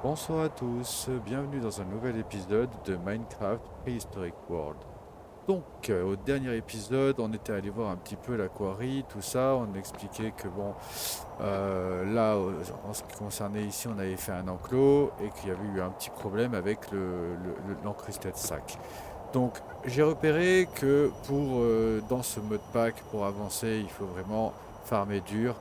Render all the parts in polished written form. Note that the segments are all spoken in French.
Bonsoir à tous, bienvenue dans un nouvel épisode de Minecraft Prehistoric World. Donc, au dernier épisode, on était allé voir un petit peu la quarry, tout ça. On expliquait que bon, là, en ce qui concernait ici, on avait fait un enclos et qu'il y avait eu un petit problème avec l'encrusté de sac. Donc, j'ai repéré que dans ce mode pack, pour avancer, il faut vraiment farmer dur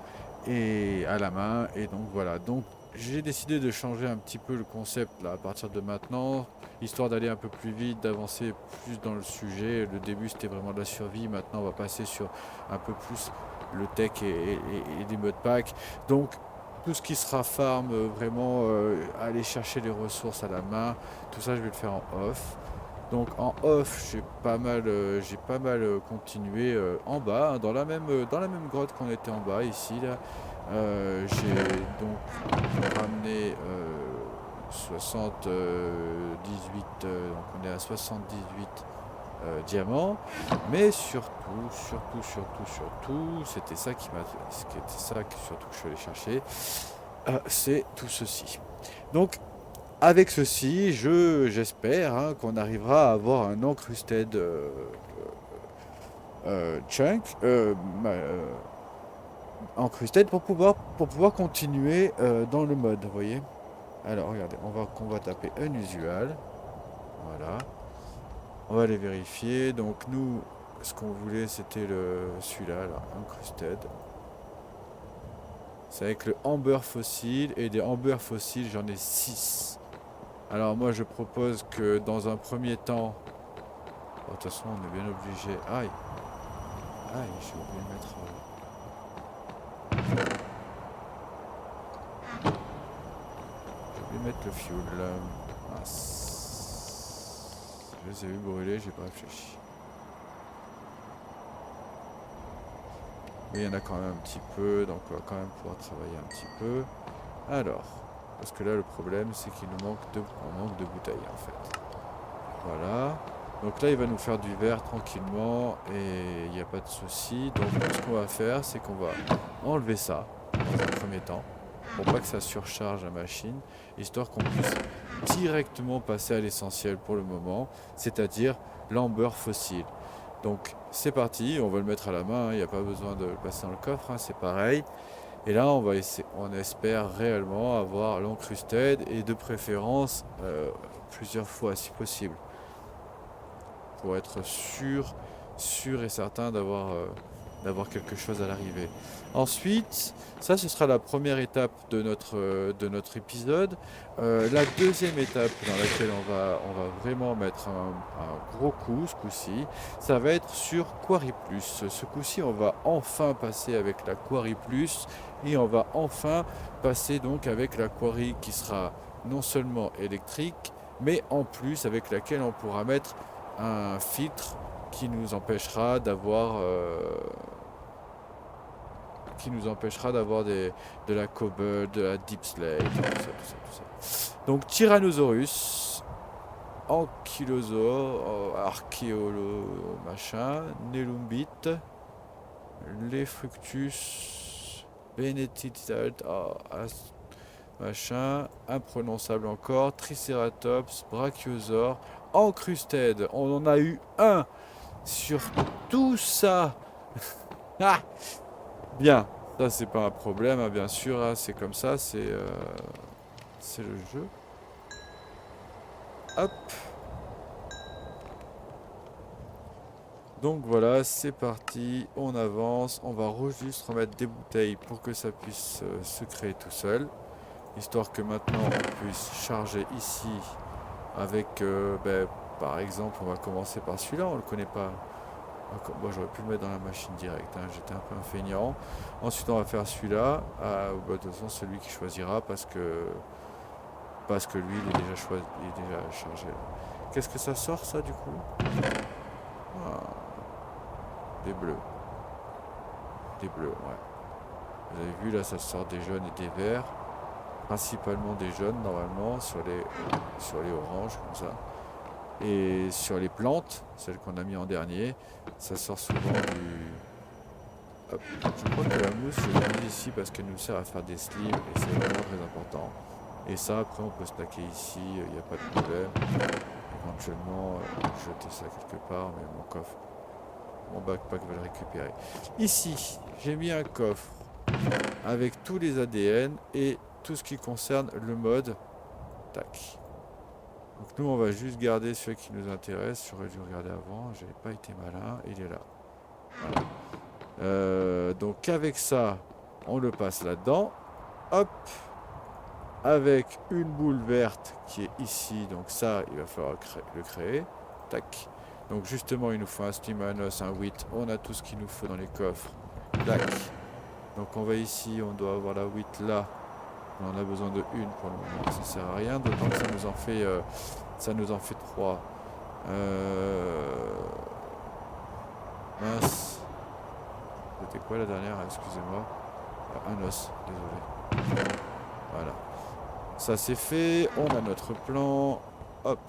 et à la main. Et donc voilà. Donc, j'ai décidé de changer un petit peu le concept là à partir de maintenant, histoire d'aller un peu plus vite, d'avancer plus dans le sujet. Le début c'était vraiment de la survie. Maintenant, on va passer sur un peu plus le tech et les modes pack. Donc, tout ce qui sera farm, vraiment aller chercher les ressources à la main, tout ça je vais le faire en off. Donc en off, j'ai pas mal continué en bas, hein, dans la même grotte qu'on était en bas ici là. J'ai donc ramené 78, donc on est à 78 diamants, mais surtout, c'était ça que surtout que je suis allé chercher, c'est tout ceci. Donc avec ceci, j'espère hein, qu'on arrivera à avoir un encrusted chunk, encrusted pour pouvoir continuer dans le mode, vous voyez. Alors regardez, on va taper unusual, voilà. On va les vérifier. Donc nous, ce qu'on voulait, c'était celui-là, là, encrusted. C'est avec le amber fossile et des amber fossiles, j'en ai 6. Alors moi, je propose que dans un premier temps, bon, de toute façon, on est bien obligé. Aïe, aïe, j'ai oublié de mettre le fuel. Mince. Je les ai vus brûler, j'ai pas réfléchi. Mais il y en a quand même un petit peu, donc on va quand même pouvoir travailler un petit peu. Alors, parce que là, le problème, c'est qu'il nous on manque de bouteilles en fait. Voilà. Donc là, il va nous faire du verre tranquillement et il n'y a pas de souci. Donc, ce qu'on va faire, c'est qu'on va enlever ça dans un premier temps pour pas que ça surcharge la machine, histoire qu'on puisse directement passer à l'essentiel pour le moment, c'est-à-dire l'amber fossile. Donc c'est parti, on va le mettre à la main, il n'y a pas besoin de le passer dans le coffre, hein, c'est pareil. Et là on espère réellement avoir l'encrusted et de préférence plusieurs fois si possible, pour être sûr et certain d'avoir quelque chose à l'arrivée. Ensuite, ça ce sera la première étape de notre épisode. La deuxième étape dans laquelle on va vraiment mettre un gros coup ce coup-ci, ça va être sur Quarry Plus. Ce coup-ci, on va enfin passer avec la Quarry Plus et on va enfin passer donc avec la Quarry qui sera non seulement électrique, mais en plus avec laquelle on pourra mettre un filtre qui nous empêchera d'avoir de la cobble, de la deep slate, tout ça. Donc Tyrannosaurus, Ankylosaure, Archéolo, machin, Nelumbit, les Fructus, Benetitat, machin, imprononçable encore, Triceratops, Brachiosaure, Encrusted. On en a eu un sur tout ça. Ah, bien. Ça, c'est pas un problème, hein, bien sûr. Hein, c'est comme ça, c'est le jeu. Hop. Donc voilà, c'est parti. On avance. On va juste remettre des bouteilles pour que ça puisse se créer tout seul. Histoire que maintenant on puisse charger ici avec, par exemple, on va commencer par celui-là. On le connaît pas. Moi j'aurais pu le mettre dans la machine directe, hein, j'étais un peu un feignant. Ensuite on va faire celui-là, de toute façon celui qui choisira parce que lui il est déjà choisi, il est déjà chargé. Qu'est-ce que ça sort ça du coup? Ah, des bleus, ouais. Vous avez vu là ça sort des jaunes et des verts, principalement des jaunes normalement sur les oranges comme ça. Et sur les plantes, celles qu'on a mis en dernier, ça sort souvent du. Hop. Je crois que la mousse, je l'ai mise ici parce qu'elle nous sert à faire des slimes et c'est vraiment très important. Et ça, après, on peut stacker ici, il n'y a pas de problème. Éventuellement, jeter ça quelque part, mais mon coffre, mon backpack va le récupérer. Ici, j'ai mis un coffre avec tous les ADN et tout ce qui concerne le mode. Tac. Donc nous, on va juste garder ceux qui nous intéressent. J'aurais dû regarder avant, j'avais pas été malin. Il est là. Voilà. Donc avec ça, on le passe là-dedans. Hop. Avec une boule verte qui est ici. Donc ça, il va falloir le créer. Tac. Donc justement, il nous faut un Slimanos, un 8. On a tout ce qu'il nous faut dans les coffres. Tac. Donc on va ici, on doit avoir la 8 là. On en a besoin de une pour le moment. Ça sert à rien, d'autant que ça nous en fait 3. Mince. C'était quoi la dernière? Excusez-moi. Un os, désolé. Voilà. Ça c'est fait. On a notre plan. Hop.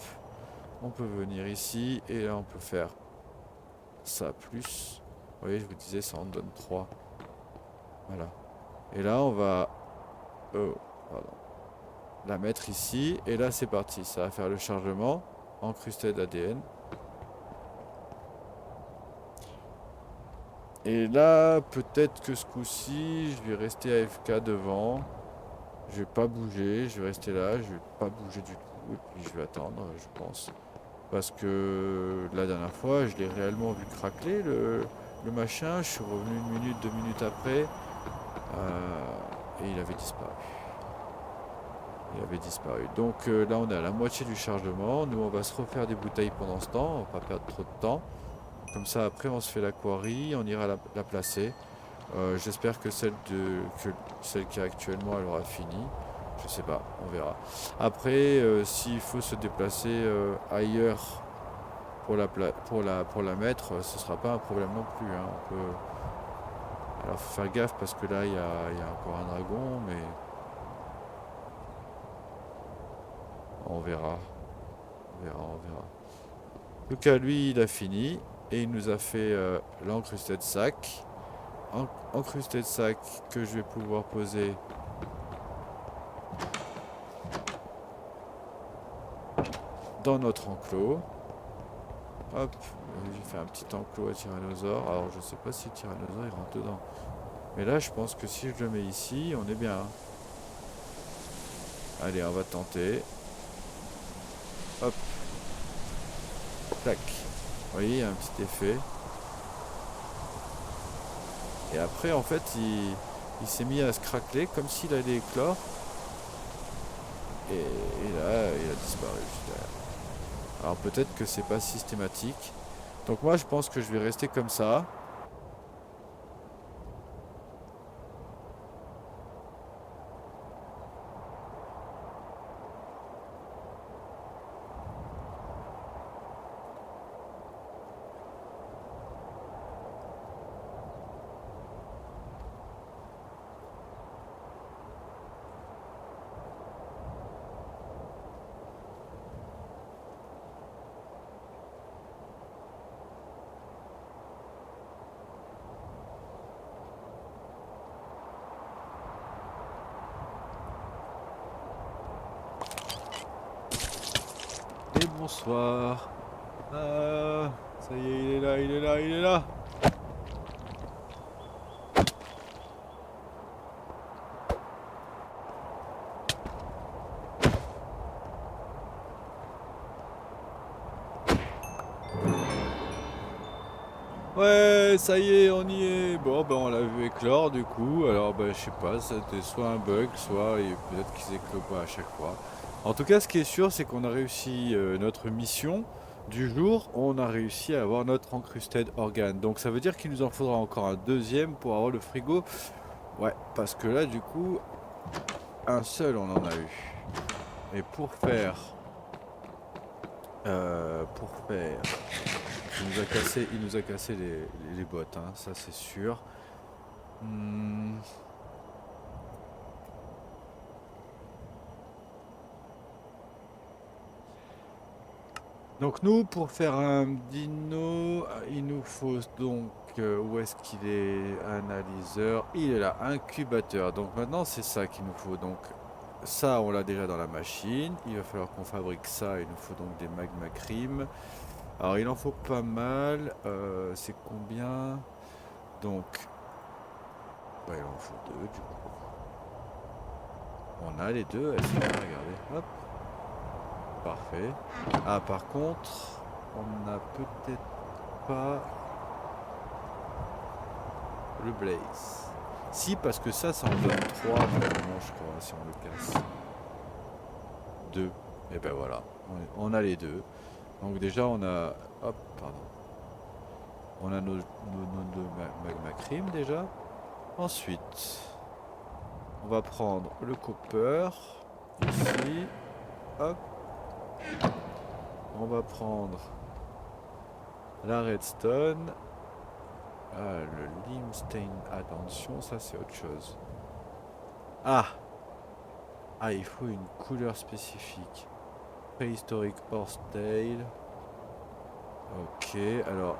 On peut venir ici. Et là on peut faire ça plus. Vous voyez, je vous disais, ça en donne 3. Voilà. Et là on va... Oh, pardon. La mettre ici. Et là c'est parti. Ça va faire le chargement. Encrusté d'ADN. Et là, peut-être que ce coup-ci, je vais rester AFK devant. Je vais pas bouger, je vais rester là, je vais pas bouger du tout. Et puis je vais attendre, je pense. Parce que la dernière fois, je l'ai réellement vu craquer le machin. Je suis revenu 1 minute, 2 minutes après. Et il avait disparu. Il avait disparu. Donc là, on est à la moitié du chargement. Nous, on va se refaire des bouteilles pendant ce temps. On va pas perdre trop de temps. Comme ça, après, on se fait la quarry, on ira la placer. J'espère que celle qui est actuellement, elle aura fini. Je sais pas, on verra. Après, s'il faut se déplacer ailleurs pour la mettre, ce sera pas un problème non plus. Hein. Alors, faut faire gaffe parce que là, il y a encore un dragon, mais on verra. On verra. En tout cas, lui, il a fini. Et il nous a fait l'encrusté de sac. Encrusté de sac que je vais pouvoir poser dans notre enclos. Hop, j'ai fait un petit enclos à tyrannosaure. Alors je sais pas si le tyrannosaure il rentre dedans. Mais là je pense que si je le mets ici, on est bien. Allez, on va tenter. Hop. Clac. Vous voyez, il y a un petit effet. Et après, en fait, il s'est mis à se craqueler comme s'il allait éclore. Et là, il a disparu. Alors peut-être que c'est pas systématique. Donc moi, je pense que je vais rester comme ça. Et bonsoir. Ah, ça y est, il est là, il est là, il est là. Ouais, ça y est, on y est. Bon, ben on l'a vu éclore du coup. Alors, ben je sais pas, c'était soit un bug, soit peut-être qu'ils éclosent pas à chaque fois. En tout cas, ce qui est sûr, c'est qu'on a réussi notre mission du jour. On a réussi à avoir notre encrusted organe. Donc ça veut dire qu'il nous en faudra encore un deuxième pour avoir le frigo. Ouais, parce que là, du coup, un seul, on en a eu. Et pour faire... Il nous a cassé les bottes, hein, ça c'est sûr. Donc nous, pour faire un dino, il nous faut donc... où est-ce qu'il est? Analyseur. Il est là, incubateur. Donc maintenant, c'est ça qu'il nous faut. Donc ça, on l'a déjà dans la machine. Il va falloir qu'on fabrique ça. Il nous faut donc des magma cream. Alors, il en faut pas mal. C'est combien? Donc, bah, il en faut deux du coup. On a les deux. Elles sont là, regardez. Hop. Parfait. Ah, par contre, on n'a peut-être pas le blaze. Si, parce que ça en donne 3 normalement, je crois, si on le casse. 2. Et ben voilà, on a les deux. Donc déjà, on a... Hop, pardon. On a nos deux magma cream déjà. Ensuite, on va prendre le copper. Ici. Hop. On va prendre la redstone. Ah, le limestone. Attention, ça c'est autre chose. Ah! Ah, il faut une couleur spécifique. Préhistorique horsetail. Ok, alors...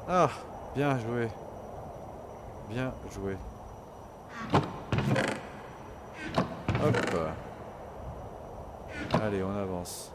Ah, bien joué. Bien joué. Hop. Allez, on avance.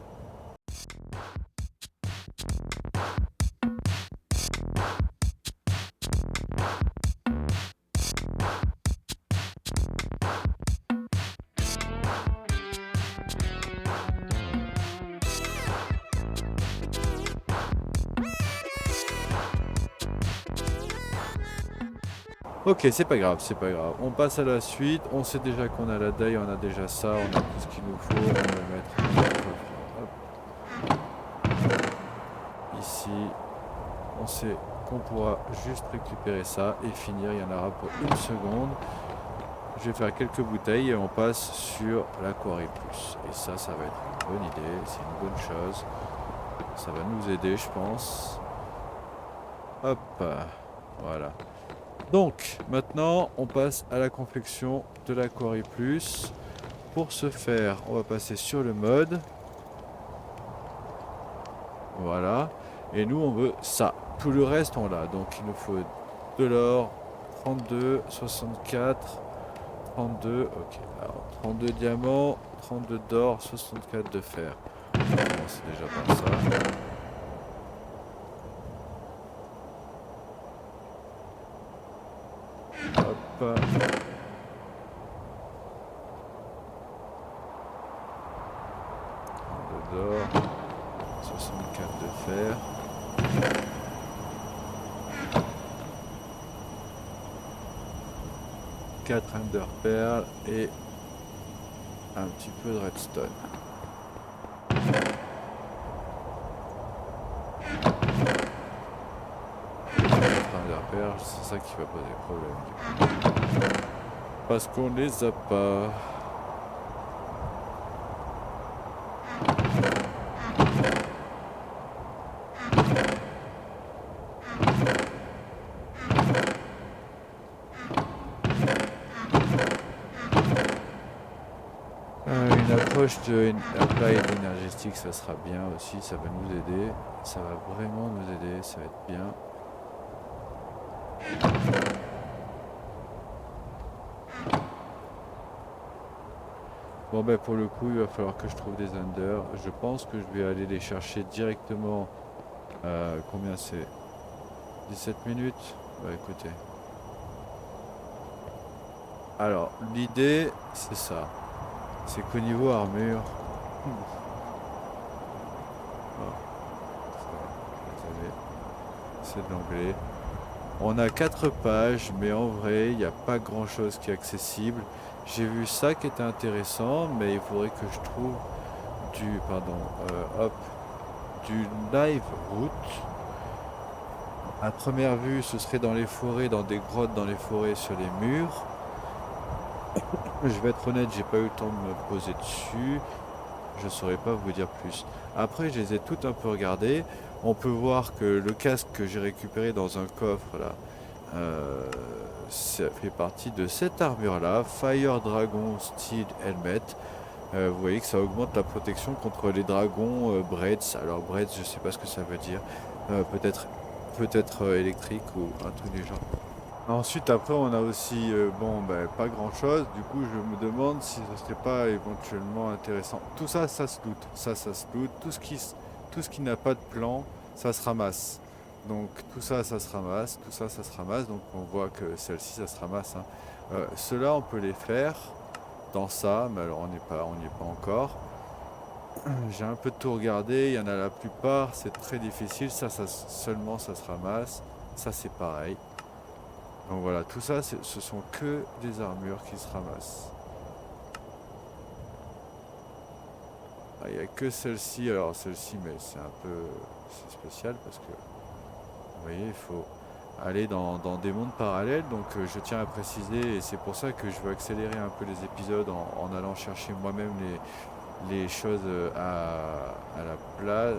Ok, c'est pas grave, c'est pas grave. On passe à la suite. On sait déjà qu'on a la daille, on a déjà ça, on a tout ce qu'il nous faut. On va le mettre hop, ici. On sait qu'on pourra juste récupérer ça et finir. Il y en aura pour une seconde. Je vais faire quelques bouteilles et on passe sur l'Aquari Plus. Et ça va être une bonne idée, c'est une bonne chose. Ça va nous aider, je pense. Hop, voilà. Donc, maintenant, on passe à la confection de l'Aquari Plus. Pour ce faire, on va passer sur le mode. Voilà. Et nous, on veut ça. Tout le reste, on l'a. Donc, il nous faut de l'or, 32, 64, 32. Ok. Alors, 32 diamants, 32 d'or, 64 de fer. On commence déjà par ça. Hop. D'or, 64 de fer. Quatre ender pearl et un petit peu de redstone. Ender pearl, c'est ça qui va poser problème du coup. Parce qu'on les a pas. Une approche de Applied énergétique, ça sera bien aussi, ça va nous aider. Ça va vraiment nous aider, ça va être bien. Bon ben pour le coup il va falloir que je trouve des under. Je pense que je vais aller les chercher directement. Combien c'est? 17 minutes. Bah écoutez. Alors, l'idée, c'est ça. C'est qu'au niveau armure... Ah, ça va, désolé. C'est de l'anglais. On a 4 pages, mais en vrai, il n'y a pas grand-chose qui est accessible. J'ai vu ça qui était intéressant, mais il faudrait que je trouve hop, du live route. À première vue, ce serait dans les forêts, dans des grottes, dans les forêts, sur les murs. Je vais être honnête, j'ai pas eu le temps de me poser dessus. Je saurais pas vous dire plus. Après, je les ai toutes un peu regardées. On peut voir que le casque que j'ai récupéré dans un coffre là, ça fait partie de cette armure là, Fire Dragon Steel Helmet. Vous voyez que ça augmente la protection contre les dragons Breads. Alors Breads, je sais pas ce que ça veut dire. Peut-être électrique ou un truc du genre. Ensuite, après, on a aussi, bon, ben, pas grand-chose. Du coup, je me demande si ce serait pas éventuellement intéressant. Tout ça, ça se loot. Ça se loot. Tout ce qui n'a pas de plan, ça se ramasse. Donc, tout ça, ça se ramasse. Tout ça, ça se ramasse. Donc, on voit que celle-ci, ça se ramasse, hein. Ceux-là, on peut les faire dans ça, mais alors on n'y est pas encore. J'ai un peu tout regardé. Il y en a la plupart. C'est très difficile. Seulement, ça se ramasse. Ça, c'est pareil. Donc voilà, tout ça, ce sont que des armures qui se ramassent. Ah, il n'y a que celle-ci. Alors celle-ci, mais c'est spécial parce que, vous voyez, il faut aller dans des mondes parallèles. Donc je tiens à préciser, et c'est pour ça que je veux accélérer un peu les épisodes en allant chercher moi-même les choses à la place,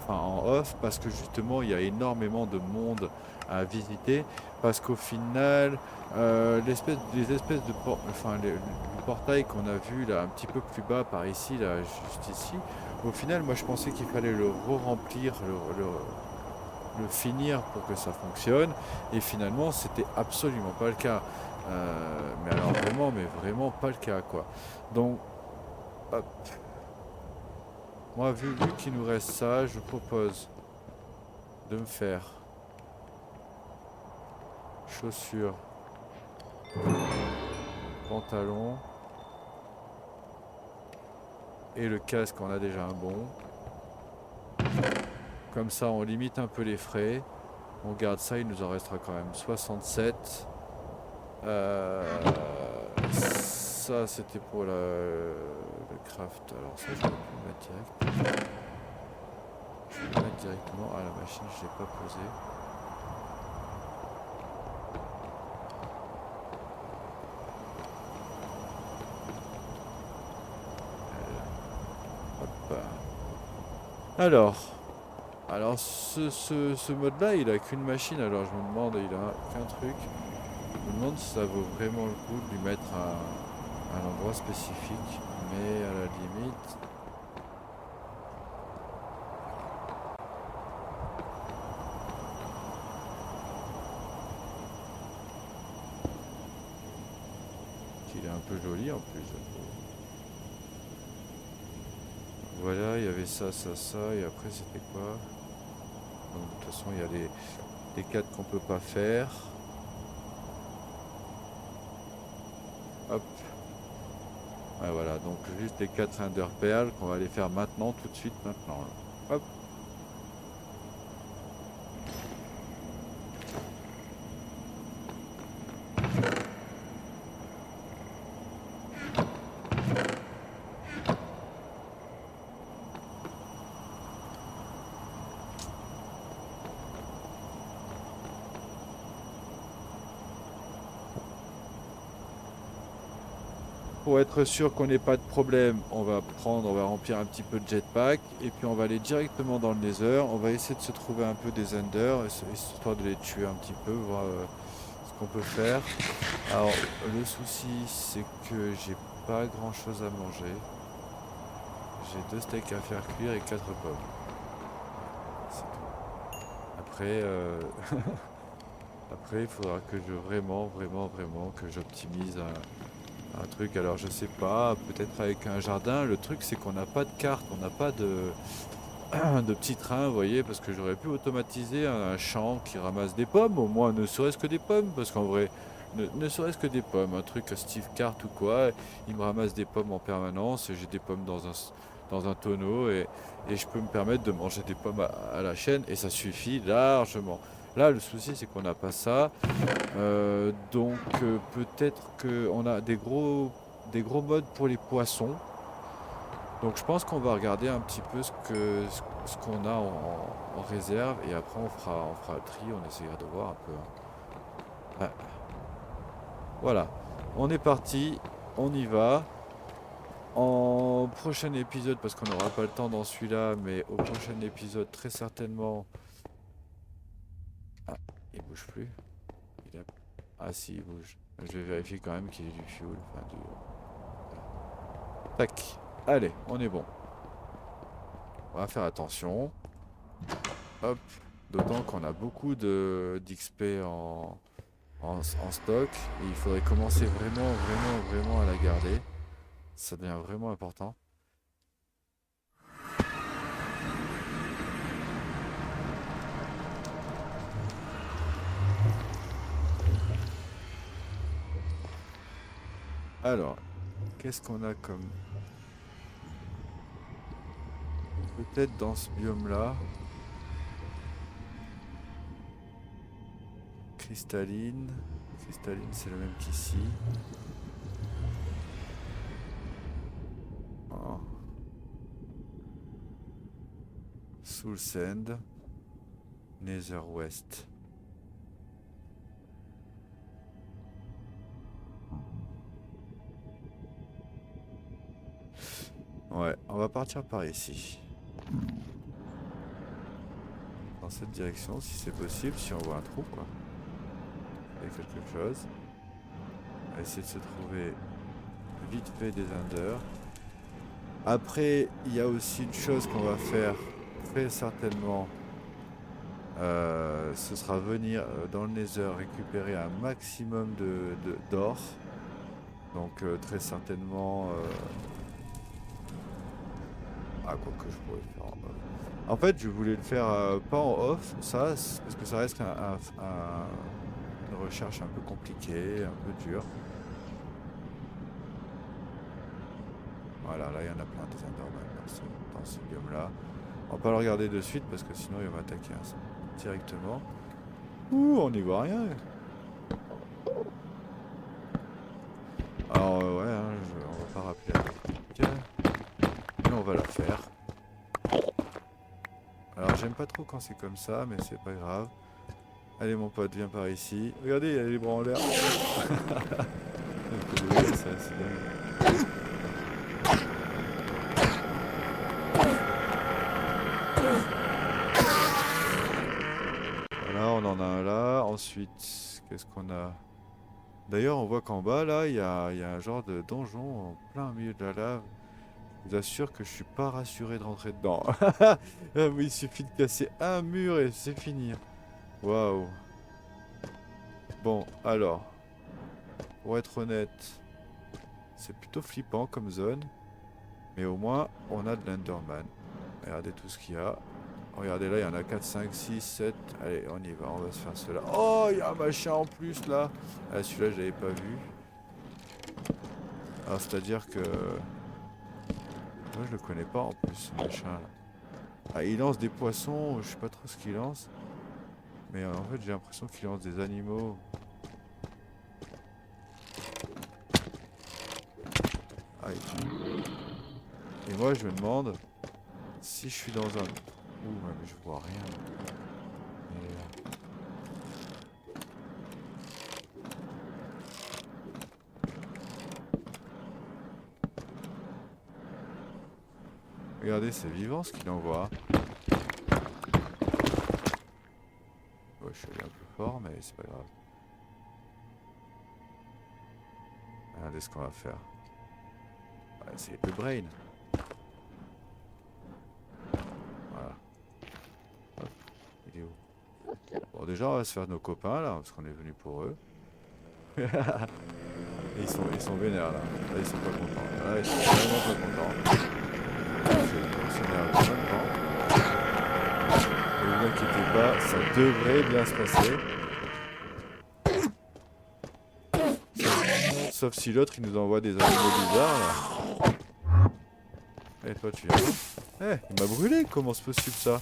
enfin en off, parce que justement il y a énormément de monde à visiter, parce qu'au final les espèces de le portail qu'on a vu là un petit peu plus bas par ici, là juste ici, au final moi je pensais qu'il fallait le re-remplir, le finir pour que ça fonctionne, et finalement c'était absolument pas le cas. Mais alors vraiment, mais vraiment pas le cas quoi. Donc hop. Moi, vu qu'il nous reste ça, je propose de me faire chaussures, pantalon et le casque, on a déjà un bon. Comme ça, on limite un peu les frais. On garde ça, il nous en restera quand même 67. Ça, c'était pour le craft. Alors ça, je vais le mettre direct. Je vais le mettre directement à la machine, je ne l'ai pas posé. Alors, ce mode-là, il a qu'une machine, alors je me demande, il a qu'un truc. Je me demande si ça vaut vraiment le coup de lui mettre un endroit spécifique, mais à la limite... Il est un peu joli en plus. Voilà, il y avait ça, et après c'était quoi? Donc, de toute façon, il y a les 4 qu'on peut pas faire. Hop. Ouais, voilà, donc juste les 4 Ender Pearls qu'on va les faire maintenant, tout de suite, maintenant. Là. Hop. Pour être sûr qu'on n'ait pas de problème, on va remplir un petit peu de jetpack et puis on va aller directement dans le Nether. On va essayer de se trouver un peu des Ender, histoire de les tuer un petit peu, voir ce qu'on peut faire. Alors le souci c'est que j'ai pas grand chose à manger. J'ai 2 steaks à faire cuire et 4 pommes. C'est tout. Après, après il faudra que je vraiment que j'optimise un truc. Alors je sais pas, peut-être avec un jardin. Le truc c'est qu'on n'a pas de carte, on n'a pas de... de petits trains, vous voyez, parce que j'aurais pu automatiser un champ qui ramasse des pommes, au moins ne serait-ce que des pommes, parce qu'en vrai, ne serait-ce que des pommes, un truc à Steve Cart ou quoi, il me ramasse des pommes en permanence, et j'ai des pommes dans un tonneau, et je peux me permettre de manger des pommes à la chaîne, et ça suffit largement. Là, le souci, c'est qu'on n'a pas ça, donc peut-être qu'on a des gros modes pour les poissons. Donc je pense qu'on va regarder un petit peu ce qu'on a en réserve et après on fera le tri, on essayera de voir un peu. Ah, voilà, on est parti, on y va. En prochain épisode, parce qu'on n'aura pas le temps dans celui-là, mais au prochain épisode très certainement... Ah, il bouge plus. Il a... Ah si, il bouge. Je vais vérifier quand même qu'il y ait du fuel. Enfin, du... Tac. Allez, on est bon. On va faire attention. Hop. D'autant qu'on a beaucoup d'XP en stock. Et il faudrait commencer vraiment, vraiment, vraiment à la garder. Ça devient vraiment important. Alors, qu'est-ce qu'on a comme... Peut-être dans ce biome-là. Cristalline. Cristalline, c'est le même qu'ici. Oh. Soul Sand. Nether West. Ouais, on va partir par ici. Dans cette direction, si c'est possible, si on voit un trou, quoi. Il y a quelque chose. On va essayer de se trouver vite fait des unders. Après, il y a aussi une chose qu'on va faire très certainement. Ce sera venir dans le Nether récupérer un maximum d'or. Donc très certainement... Ah, quoi que je pourrais faire en off. En fait, je voulais le faire pas en off, ça, parce que ça reste une recherche un peu compliquée, un peu dure. Voilà, là, il y en a plein des Enderman dans ce biome-là. On va pas le regarder de suite, parce que sinon, il va m'attaquer directement. Ouh, on n'y voit rien. Alors, ouais, hein, on va pas rappeler la technique. Mais on va la faire. Alors, j'aime pas trop quand c'est comme ça, mais c'est pas grave. Allez, mon pote, viens par ici. Regardez, il y a les bras en l'air. C'est assez dingue. Voilà, on en a un là. Ensuite, qu'est-ce qu'on a? D'ailleurs, on voit qu'en bas, là, il y a un genre de donjon en plein milieu de la lave. Je vous assure que je suis pas rassuré de rentrer dedans. Mais il suffit de casser un mur et c'est fini. Waouh. Bon, alors, pour être honnête, c'est plutôt flippant comme zone. Mais au moins, on a de l'Enderman. Regardez tout ce qu'il y a. Regardez là, il y en a 4, 5, 6, 7. Allez, on y va, on va se faire cela. Oh, il y a un machin en plus là. Ah, celui-là, je l'avais pas vu. Alors, c'est-à-dire que... Moi, je le connais pas en plus, ce machin là. Ah, il lance des poissons, je sais pas trop ce qu'il lance. Mais en fait, j'ai l'impression qu'il lance des animaux. Ah, et moi, je me demande si je suis dans un... Ouh, mais je vois rien. Mais, regardez, c'est vivant ce qu'il envoie. Ouais, je suis allé un peu fort, mais c'est pas grave. Regardez ce qu'on va faire. Ouais, c'est le brain. Voilà. Hop, il est où? Bon, déjà, on va se faire nos copains là, parce qu'on est venu pour eux. Et ils sont vénères là. Là, ils sont pas contents. Là, ils sont vraiment pas contents. On s'énerve en même temps. vous inquiétez pas, ça devrait bien se passer. Sauf si l'autre il nous envoie des animaux bizarres là. Et toi tu viens. Eh, il m'a brûlé, comment c'est possible ça?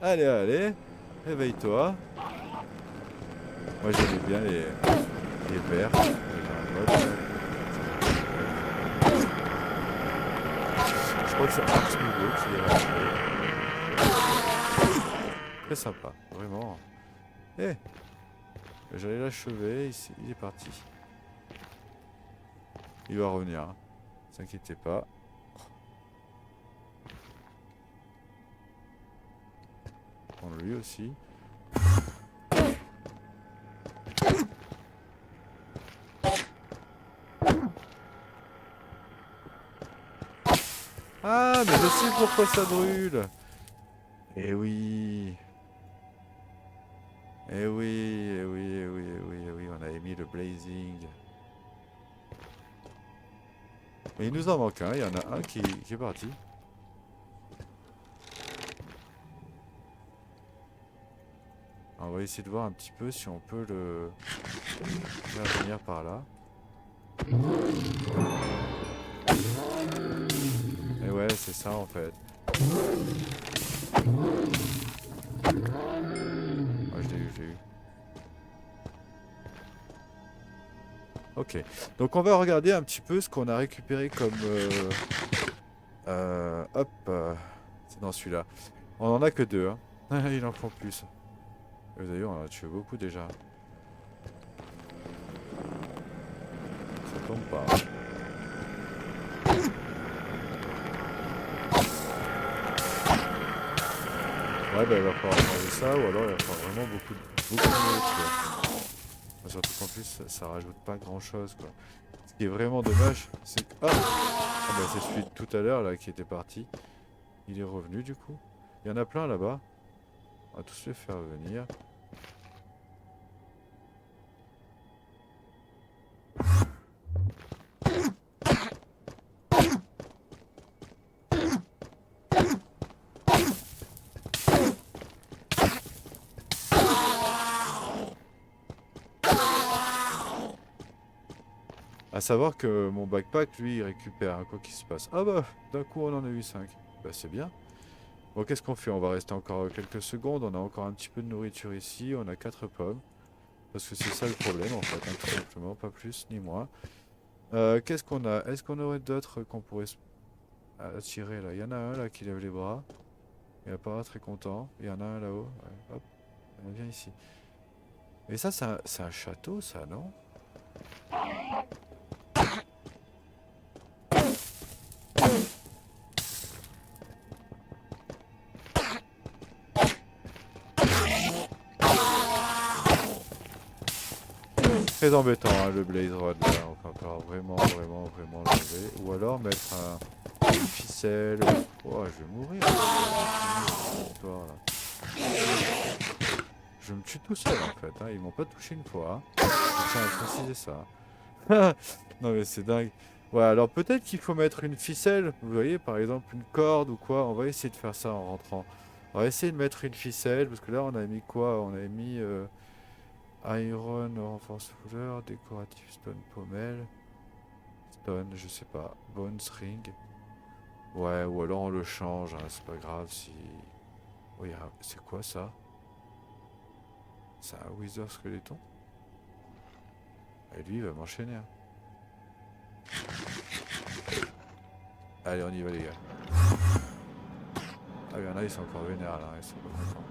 Allez, allez, réveille-toi. Moi j'aimais bien les vers. Je crois que c'est Arts Nouveau qui les rajouté. Très sympa, vraiment. Eh, j'allais l'achever, il est parti. Il va revenir, hein. Ne vous inquiétez pas. Prendre lui aussi. Ah, mais je sais pourquoi ça brûle. Eh oui. Eh oui, eh oui, eh oui, eh oui, eh oui, on avait mis le blazing. Mais il nous en manque un, il y en a un qui est parti. On va essayer de voir un petit peu si on peut le faire venir par là. Et ouais, c'est ça en fait. Ouais, je l'ai eu, je l'ai eu. Ok, donc on va regarder un petit peu ce qu'on a récupéré comme... hop, c'est dans celui-là. On en a que deux, hein. Il en faut plus. Vous avez vu, on en a tué beaucoup déjà. Ça tombe pas. Ouais, bah il va falloir changer ça, ou alors il va falloir vraiment beaucoup de nourriture. Surtout qu'en plus, ça rajoute pas grand-chose, quoi. Ce qui est vraiment dommage, c'est que... Ah, bah c'est celui de tout à l'heure, là, qui était parti. Il est revenu, du coup. Il y en a plein, là-bas. On va tous les faire venir. À savoir que mon backpack, lui, il récupère, hein, quoi qu'il se passe. Ah bah, d'un coup, on en a eu 5. Bah, c'est bien. Bon, qu'est-ce qu'on fait? On va rester encore quelques secondes. On a encore un petit peu de nourriture ici. On a 4 pommes. Parce que c'est ça le problème, en fait, hein, tout simplement. Pas plus ni moins. Qu'est-ce qu'on a? Est-ce qu'on aurait d'autres qu'on pourrait attirer, là? Il y en a un, là, qui lève les bras. Il va pas très content. Il y en a un là-haut. Ouais, hop, on vient ici. Mais ça, c'est un château, ça, non? Très embêtant, hein, le Blaze Rod là. On va falloir vraiment l'enlever. Ou alors mettre une ficelle. Oh, je vais mourir. Histoire, là. Je me tue tout seul en fait, hein. Ils m'ont pas touché une fois, hein. Je tiens à préciser ça. Non mais c'est dingue. Ouais, alors peut-être qu'il faut mettre une ficelle. Vous voyez, par exemple une corde ou quoi. On va essayer de faire ça en rentrant. On va essayer de mettre une ficelle. Parce que là on a mis quoi? On avait mis... Iron, renforce fouleur, décoratif stone pommel. Stone, je sais pas. Bones ring. Ouais, ou alors on le change, hein, c'est pas grave si... Oui, c'est quoi ça? C'est un Wither Skeleton? Et lui, il va m'enchaîner, hein. Allez, on y va les gars. Ah, il y en a, ils sont encore vénères là, ils sont pas contents.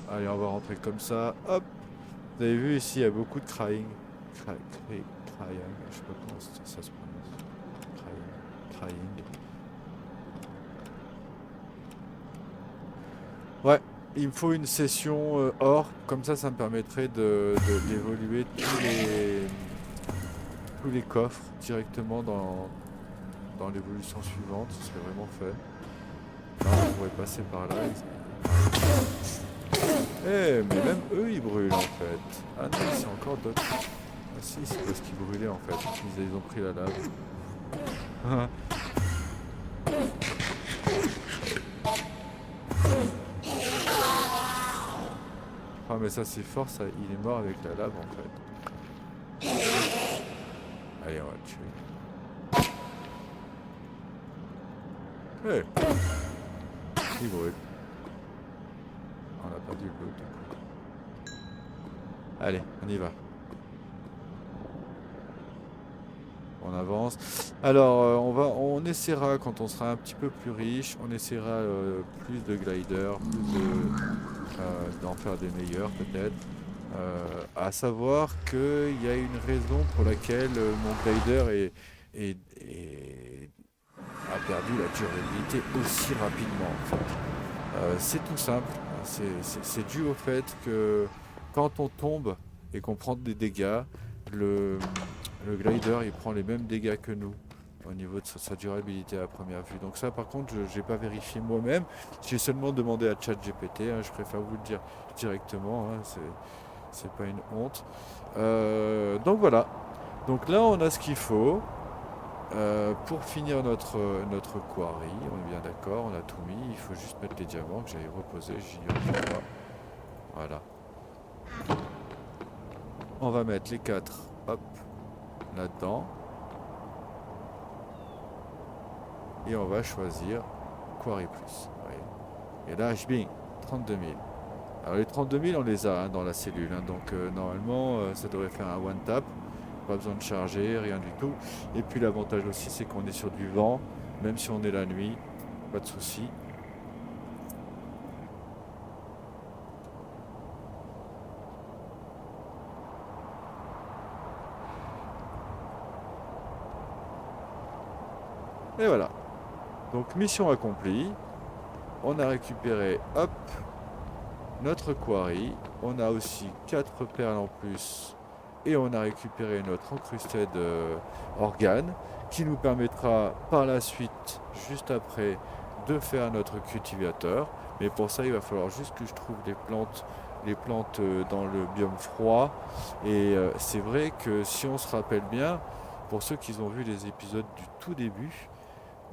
Allez, on va rentrer comme ça. Hop! Vous avez vu ici, il y a beaucoup de crying. Crying, je sais pas comment ça se prononce. Crying. Ouais, il me faut une session or. Comme ça me permettrait d'évoluer tous les coffres directement dans l'évolution suivante. Ce serait vraiment fait. Là, on pourrait passer par là. Eh, mais même eux, ils brûlent en fait. Ah non, c'est encore d'autres. Ah si, c'est parce qu'ils brûlaient en fait. Ils ont pris la lave. Ah mais ça c'est fort, ça, il est mort avec la lave en fait. Allez, on va le tuer. Hey, il brûle. On a perdu l'autre du coup. Allez, on y va. On avance. Alors, on essaiera quand on sera un petit peu plus riche, on essaiera plus de gliders, d'en faire des meilleurs peut-être. À savoir qu'il y a une raison pour laquelle mon glider a perdu la durabilité aussi rapidement en fait. C'est tout simple. C'est dû au fait que quand on tombe et qu'on prend des dégâts, le, le glider il prend les mêmes dégâts que nous au niveau de sa durabilité à première vue. Donc ça par contre je n'ai pas vérifié moi-même. J'ai seulement demandé à ChatGPT, hein, je préfère vous le dire directement, hein, c'est pas une honte. Donc voilà. Donc là on a ce qu'il faut. Pour finir notre quarry, on est bien d'accord, on a tout mis, il faut juste mettre les diamants que j'avais reposés, j'ignore pas. Voilà. On va mettre les 4, hop, là-dedans. Et on va choisir Quarry Plus. Et là, bing, 32 000. Alors les 32 000, on les a hein, dans la cellule. Hein, donc normalement, ça devrait faire un one tap. Pas besoin de charger, rien du tout. Et puis l'avantage aussi, c'est qu'on est sur du vent. Même si on est la nuit, pas de souci. Et voilà. Donc mission accomplie. On a récupéré, hop, notre quarry. On a aussi 4 perles en plus. Et on a récupéré notre encrusted organe qui nous permettra par la suite, juste après, de faire notre cultivateur. Mais pour ça, il va falloir juste que je trouve les plantes dans le biome froid. Et c'est vrai que si on se rappelle bien, pour ceux qui ont vu les épisodes du tout début,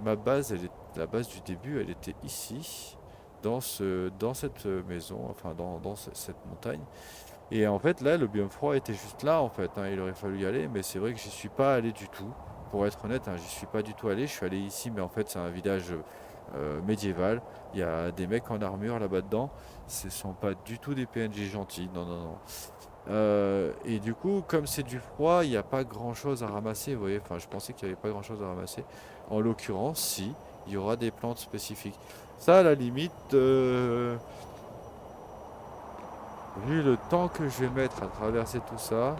la base du début, elle était ici, dans cette maison, enfin dans cette montagne. Et en fait, là, le biome froid était juste là, en fait. Hein, il aurait fallu y aller, mais c'est vrai que j'y suis pas allé du tout. Pour être honnête, hein, j'y suis pas du tout allé. Je suis allé ici, mais en fait, c'est un village médiéval. Il y a des mecs en armure là-bas dedans. Ce sont pas du tout des PNJ gentils. Non, non, non. Et du coup, comme c'est du froid, il n'y a pas grand-chose à ramasser. Vous voyez, enfin, je pensais qu'il n'y avait pas grand-chose à ramasser. En l'occurrence, si, il y aura des plantes spécifiques. Ça, à la limite, vu le temps que je vais mettre à traverser tout ça,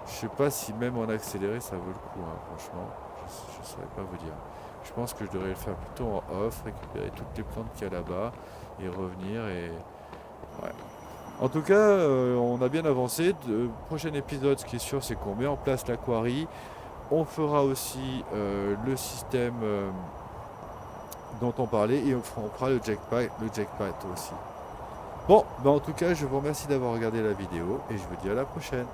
je sais pas si même en accéléré ça vaut le coup, hein, franchement. Je ne saurais pas vous dire. Je pense que je devrais le faire plutôt en off, récupérer toutes les plantes qu'il y a là-bas et revenir et. Ouais. En tout cas, on a bien avancé. Prochain épisode, ce qui est sûr, c'est qu'on met en place la quarry. On fera aussi le système dont on parlait et on fera le jackpot aussi. Bon, bah en tout cas, je vous remercie d'avoir regardé la vidéo et je vous dis à la prochaine.